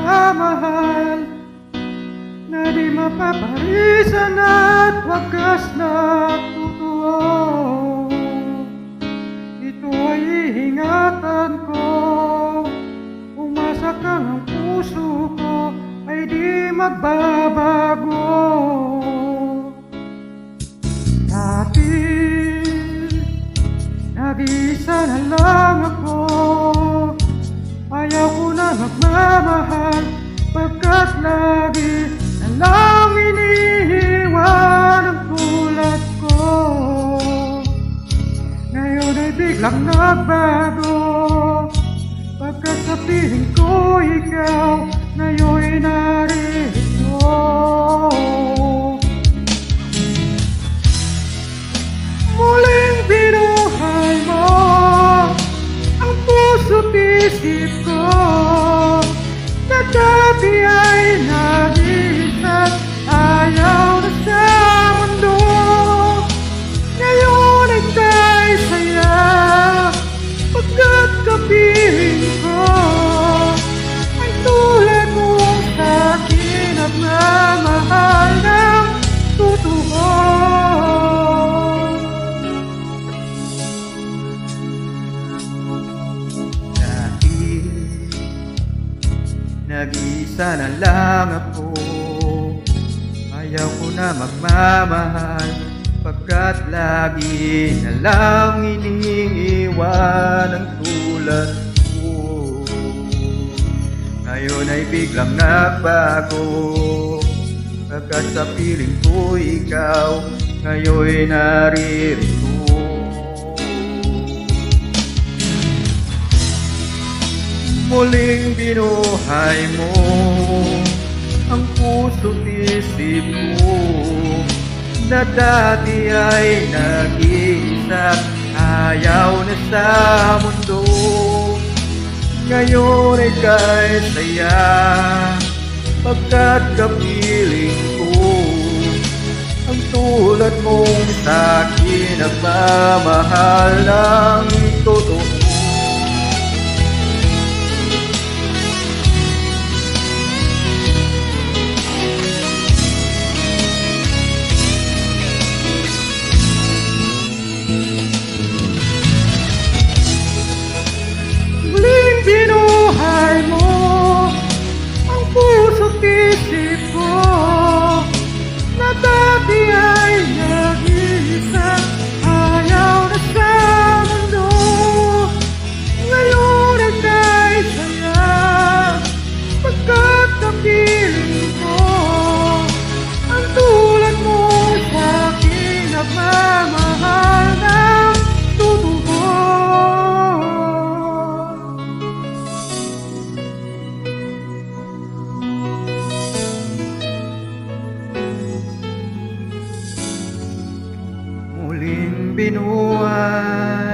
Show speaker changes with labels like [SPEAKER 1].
[SPEAKER 1] pagmamahal na di mapaparisan at wagas na totoo. Ito ay ingatan ko, umasa kang ang puso ko ay di magbabago. Dati nag-iisa na lang ako, ayaw ko na magmamahal pagkat lagi na lang iniiwan ang tulad ko. Ngayon ay biglang nagbago, pagkat sa piling ko ikaw ngayon'y narito. Muling binuhay mo ang puso't isip ko, na dati ay nag-iisa't ayaw na sa mundo. Ngayon ay kay saya, pagkat kapiling ko ay tulad mong sa'kin at mamahal ng totoo. Nag-iisa na lang ako, ayaw ko na magmamahal pagkat lagi na lang iniiwan ang tulad ko. Ngayon ay biglang nagbago, pagkat sa piling ko ikaw ngayon'y naririto. Muling binuhay mo ang puso't isip ko, na dati ay nag-iisa ayaw na sa mundo. Ngayon ay kay saya, pagkat kapiling ko ang tulad mong sa'kin nagmamahal ng totoo. Binuhay mo ang puso't isip ko, na dati ay nag-iisa ayaw na sa mundo. Ngayon ay kay saya, pagkat kapiling ko ang tulad mo sa'kin nagmamahal ng totoo. Muling binuhay